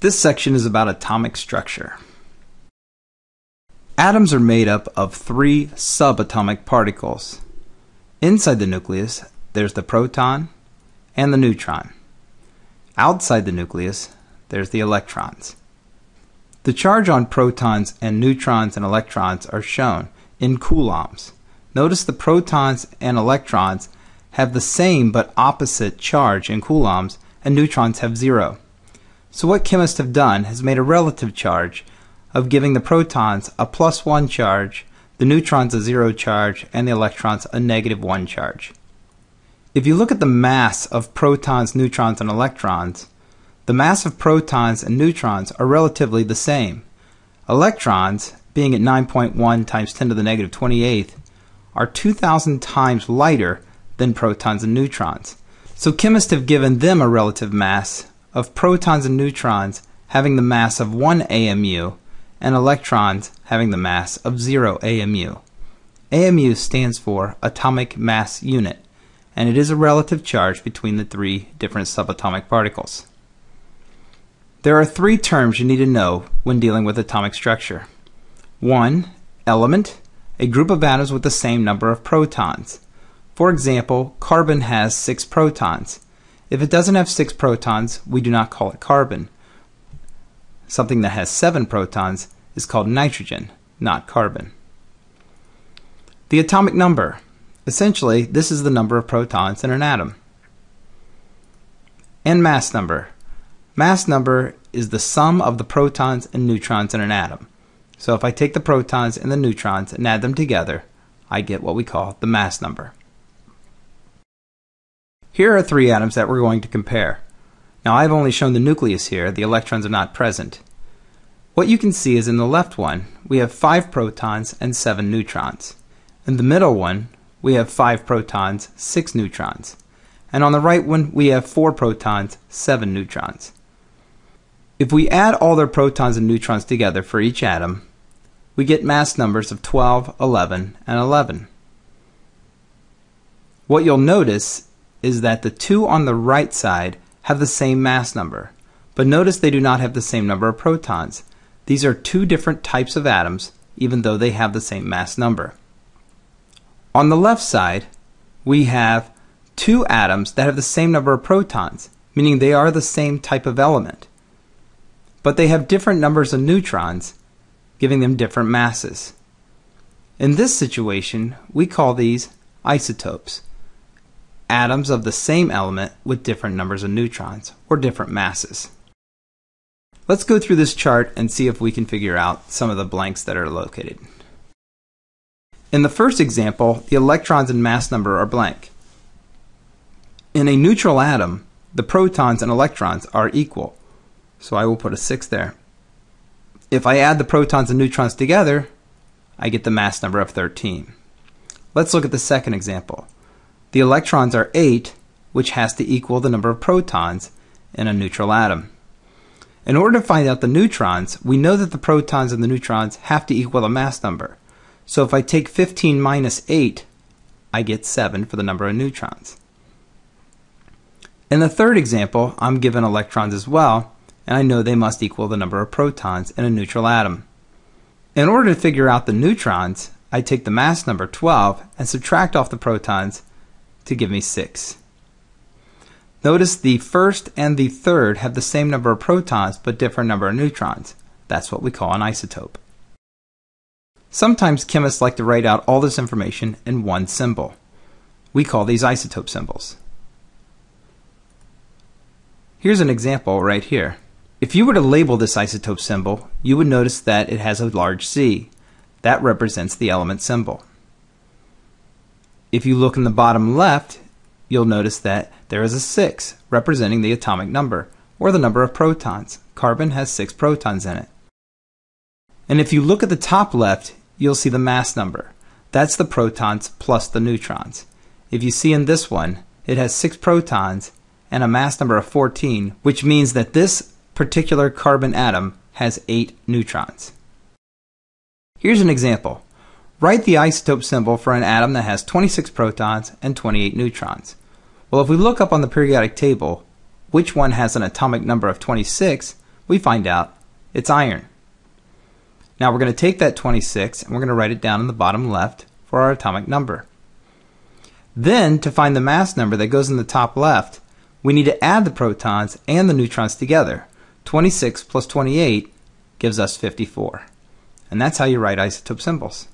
This section is about atomic structure. Atoms are made up of three subatomic particles. Inside the nucleus, there's the proton and the neutron. Outside the nucleus, there's the electrons. The charge on protons and neutrons and electrons are shown in coulombs. Notice the protons and electrons have the same but opposite charge in coulombs, and neutrons have 0. So what chemists have done is made a relative charge of giving the protons a +1 charge, the neutrons a 0 charge, and the electrons a -1 charge. If you look at the mass of protons, neutrons, and electrons, the mass of protons and neutrons are relatively the same. Electrons, being at 9.1 times 10 to the -28th, are 2,000 times lighter than protons and neutrons. So chemists have given them a relative mass of protons and neutrons having the mass of 1 AMU and electrons having the mass of 0 AMU. AMU stands for atomic mass unit, and it is a relative charge between the three different subatomic particles. There are three terms you need to know when dealing with atomic structure. 1. Element, a group of atoms with the same number of protons. For example, carbon has 6 protons. If it doesn't have 6 protons, we do not call it carbon. Something that has 7 protons is called nitrogen, not carbon. The atomic number. Essentially, this is the number of protons in an atom. And mass number. Mass number is the sum of the protons and neutrons in an atom. So if I take the protons and the neutrons and add them together, I get what we call the mass number. Here are 3 atoms that we're going to compare. Now I've only shown the nucleus here, the electrons are not present. What you can see is in the left one, we have 5 protons and 7 neutrons. In the middle one, we have 5 protons, 6 neutrons. And on the right one, we have 4 protons, 7 neutrons. If we add all their protons and neutrons together for each atom, we get mass numbers of 12, 11, and 11. What you'll notice is that the 2 on the right side have the same mass number, but notice they do not have the same number of protons. These are 2 different types of atoms, even though they have the same mass number. On the left side, we have 2 atoms that have the same number of protons, meaning they are the same type of element, but they have different numbers of neutrons, giving them different masses. In this situation, we call these isotopes. Atoms of the same element with different numbers of neutrons, or different masses. Let's go through this chart and see if we can figure out some of the blanks that are located. In the first example, the electrons and mass number are blank. In a neutral atom, the protons and electrons are equal, so I will put a 6 there. If I add the protons and neutrons together, I get the mass number of 13. Let's look at the second example. The electrons are 8, which has to equal the number of protons in a neutral atom. In order to find out the neutrons, we know that the protons and the neutrons have to equal the mass number. So if I take 15 minus 8, I get 7 for the number of neutrons. In the third example, I'm given electrons as well, and I know they must equal the number of protons in a neutral atom. In order to figure out the neutrons, I take the mass number 12 and subtract off the protons to give me 6. Notice the first and the third have the same number of protons but different number of neutrons. That's what we call an isotope. Sometimes chemists like to write out all this information in one symbol. We call these isotope symbols. Here's an example right here. If you were to label this isotope symbol, you would notice that it has a large C. That represents the element symbol. If you look in the bottom left, you'll notice that there is a 6 representing the atomic number, or the number of protons. Carbon has 6 protons in it. And if you look at the top left, you'll see the mass number. That's the protons plus the neutrons. If you see in this one, it has 6 protons and a mass number of 14, which means that this particular carbon atom has 8 neutrons. Here's an example. Write the isotope symbol for an atom that has 26 protons and 28 neutrons. Well, if we look up on the periodic table, which one has an atomic number of 26, we find out it's iron. Now we're going to take that 26 and we're going to write it down in the bottom left for our atomic number. Then, to find the mass number that goes in the top left, we need to add the protons and the neutrons together. 26 plus 28 gives us 54. And that's how you write isotope symbols.